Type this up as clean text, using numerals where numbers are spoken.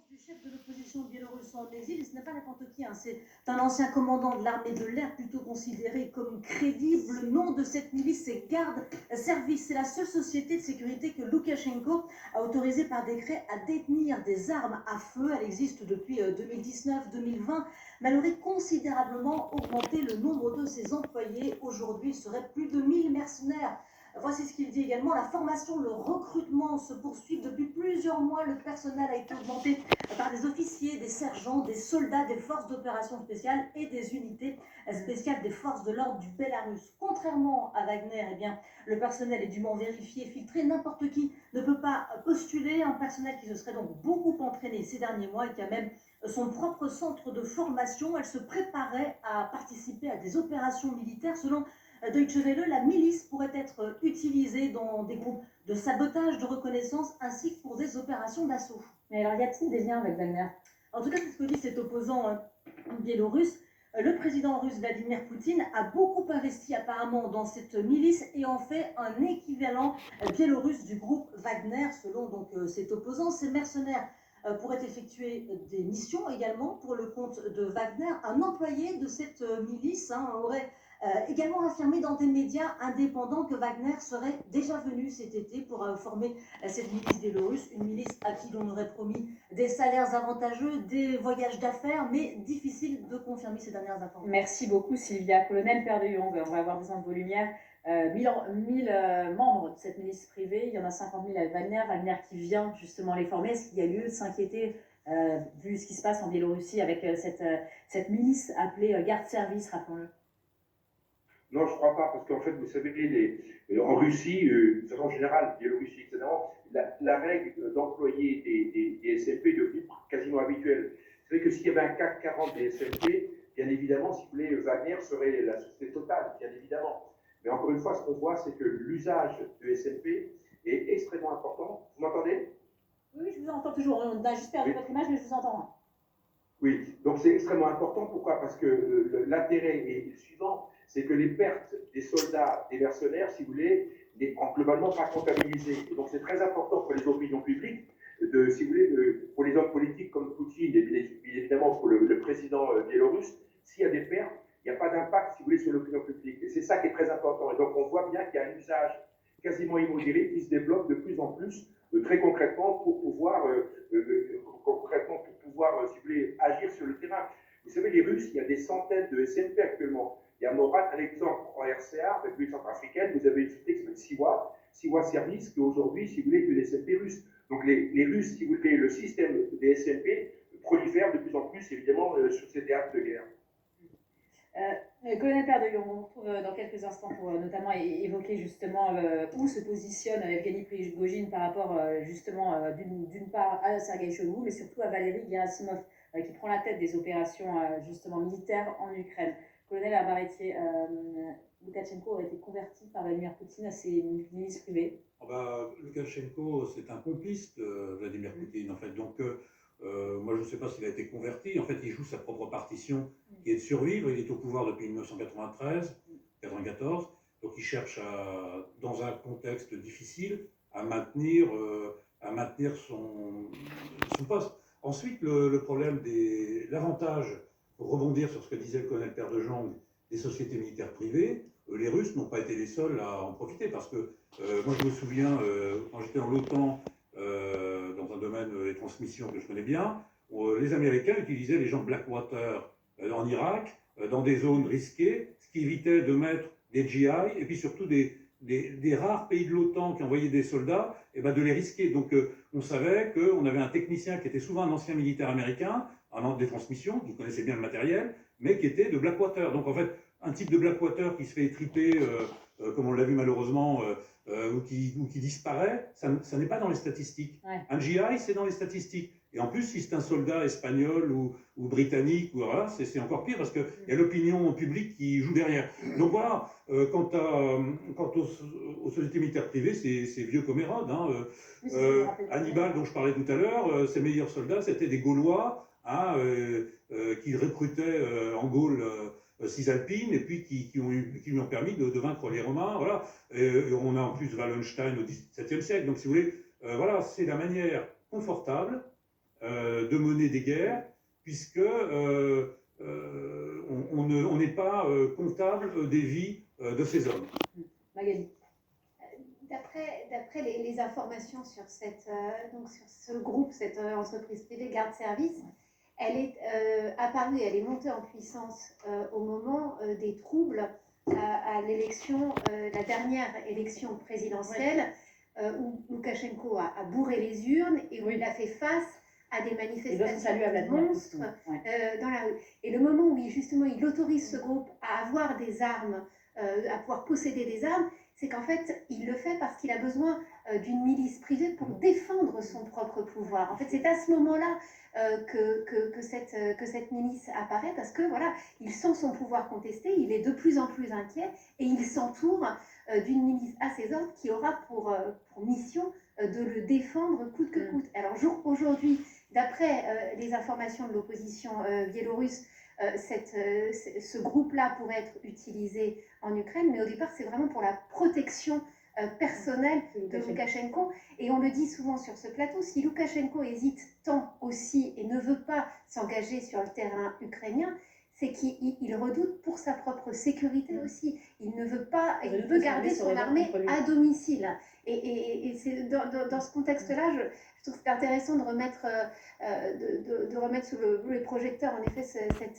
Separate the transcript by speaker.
Speaker 1: Du chef de l'opposition biélorusse en exil, et ce n'est pas n'importe qui, hein, c'est un ancien commandant de l'armée de l'air, plutôt considéré comme crédible. Le nom de cette milice, c'est Garde Service. C'est la seule société de sécurité que Loukachenko a autorisé par décret à détenir des armes à feu. Elle existe depuis 2019-2020, mais elle aurait considérablement augmenté le nombre de ses employés. Aujourd'hui, il serait plus de 1000 mercenaires. Voici ce qu'il dit également. La formation, le recrutement se poursuivent depuis plusieurs mois. Le personnel a été augmenté par des officiers, des sergents, des soldats, des forces d'opération spéciales et des unités spéciales des forces de l'ordre du Bélarus. Contrairement à Wagner, eh bien, le personnel est dûment vérifié, filtré. N'importe qui ne peut pas postuler. Un personnel qui se serait donc beaucoup entraîné ces derniers mois et qui a même son propre centre de formation. Elle se préparait à participer à des opérations militaires. Selon Deutsche Welle, la milice pourrait être utilisée dans des groupes de sabotage, de reconnaissance, ainsi que pour des opérations d'assaut.
Speaker 2: Mais alors, y a-t-il des liens avec Wagner?
Speaker 1: En tout cas, c'est ce que dit cet opposant biélorusse. Le président russe Vladimir Poutine a beaucoup investi apparemment dans cette milice et en fait un équivalent biélorusse du groupe Wagner, selon donc cet opposant. Ces mercenaires pourraient effectuer des missions également pour le compte de Wagner. Un employé de cette milice aurait également affirmé dans des médias indépendants que Wagner serait déjà venu cet été pour former cette milice biélorusse, une milice à qui l'on aurait promis des salaires avantageux, des voyages d'affaires, mais difficile de confirmer ces dernières informations.
Speaker 2: Merci beaucoup Sylvia. Colonel Père de Jong, on va avoir besoin de vos lumières. 1000 membres de cette milice privée, il y en a 50 000 avec Wagner, Wagner qui vient justement les former. Est-ce qu'il y a lieu de s'inquiéter vu ce qui se passe en Biélorussie avec cette milice appelée Garde Service, rappelons-le?
Speaker 3: Non, je ne crois pas, parce qu'en fait, vous savez, en Russie, de façon générale, Biélorussie, etc., la règle d'employer des SMP est devenue quasiment habituelle. C'est vrai que s'il y avait un CAC 40 des SMP, bien évidemment, si vous voulez, Wagner serait la société totale, bien évidemment. Mais encore une fois, ce qu'on voit, c'est que l'usage de SMP est extrêmement important. Vous m'entendez?
Speaker 2: Oui, je vous entends toujours. On a juste perdu votre image, mais je vous entends.
Speaker 3: Oui, donc c'est extrêmement important. Pourquoi? Parce que l'intérêt est le suivant, c'est que les pertes des soldats, des mercenaires, si vous voulez, n'est globalement pas comptabilisées. Et donc c'est très important pour les opinions publiques, si vous voulez, pour les hommes politiques comme Poutine et bien évidemment pour le président biélorusse, s'il y a des pertes, il n'y a pas d'impact, si vous voulez, sur l'opinion publique. Et c'est ça qui est très important. Et donc on voit bien qu'il y a un usage quasiment immodéré qui se développe de plus en plus, très concrètement, pour pouvoir, si vous voulez, agir sur le terrain. Vous savez, les Russes, il y a des centaines de SMP actuellement. Il y a Morat, un exemple en RCA, République centrafricaine, vous avez une société qui s'appelle Siwa Service, qui aujourd'hui, si vous voulez, est une SMP russe. Donc les Russes, si vous voulez, le système des SMP prolifère de plus en plus, évidemment, sur ces théâtres de guerre.
Speaker 2: Colonel Père de Jong, on vous retrouve dans quelques instants pour notamment évoquer justement où se positionne Evgeny Prigojine par rapport justement d'une part à Sergei Shoigu, mais surtout à Valéry Gerasimov qui prend la tête des opérations justement militaires en Ukraine. Colonel Arbaretier, Loukachenko aurait été converti par Vladimir Poutine à ses milices privées.
Speaker 4: Loukachenko, c'est un complice de Vladimir Poutine, en fait. Donc, moi, je ne sais pas s'il a été converti. En fait, il joue sa propre partition, qui est de survivre. Il est au pouvoir depuis 1993-94. Donc, il cherche, dans un contexte difficile, à maintenir son poste. Ensuite, le problème l'avantage, pour rebondir sur ce que disait le colonel Père de Jong, des sociétés militaires privées, les Russes n'ont pas été les seuls à en profiter, parce que moi je me souviens, quand j'étais dans l'OTAN, dans un domaine des transmissions que je connais bien, les Américains utilisaient les gens de Blackwater en Irak, dans des zones risquées, ce qui évitait de mettre des GI, et puis surtout des rares pays de l'OTAN qui envoyaient des soldats, et ben de les risquer. Donc on savait qu'on avait un technicien qui était souvent un ancien militaire américain, un des transmissions, qui connaissait bien le matériel, mais qui était de Blackwater. Donc en fait, un type de Blackwater qui se fait étriper, comme on l'a vu malheureusement, ou qui disparaît, ça n'est pas dans les statistiques.
Speaker 2: Ouais.
Speaker 4: Un GI, c'est dans les statistiques. Et en plus, si c'est un soldat espagnol ou britannique, voilà, c'est encore pire, parce qu'il y a l'opinion publique qui joue derrière. Donc voilà, quant aux sociétés militaires privées, c'est vieux comme Hérode. Hannibal, dont je parlais tout à l'heure, ses meilleurs soldats, c'était des Gaulois, qui recrutaient en Gaule cisalpine, et puis qui lui ont permis de vaincre les Romains. Voilà. Et on a en plus Wallenstein au XVIIe siècle. Donc si vous voulez, voilà, c'est la manière confortable de mener des guerres, puisque on n'est pas comptable des vies de ces hommes.
Speaker 2: Magali.
Speaker 5: D'après les informations sur, donc sur ce groupe, cette entreprise privée garde-service, elle est apparue, elle est montée en puissance au moment des troubles à l'élection, la dernière élection présidentielle, où Loukachenko a bourré les urnes et où il a fait face à des manifestations monstres dans la rue. Et le moment où justement il autorise ce groupe à avoir des armes, à pouvoir posséder des armes, c'est qu'en fait, il le fait parce qu'il a besoin d'une milice privée pour défendre son propre pouvoir. En fait, c'est à ce moment-là que cette milice apparaît, parce que voilà, il sent son pouvoir contesté, il est de plus en plus inquiet, et il s'entoure d'une milice à ses ordres qui aura pour mission de le défendre coûte que coûte. Alors aujourd'hui, d'après les informations de l'opposition biélorusse, ce groupe-là pourrait être utilisé en Ukraine, mais au départ, c'est vraiment pour la protection personnelle de Loukachenko. Et on le dit souvent sur ce plateau, si Loukachenko hésite tant aussi et ne veut pas s'engager sur le terrain ukrainien, c'est qu'il redoute pour sa propre sécurité aussi. Il ne veut pas, il veut garder son armée à domicile. Et c'est dans ce contexte-là, je trouve que c'est intéressant de remettre, sous le projecteur, en effet, cette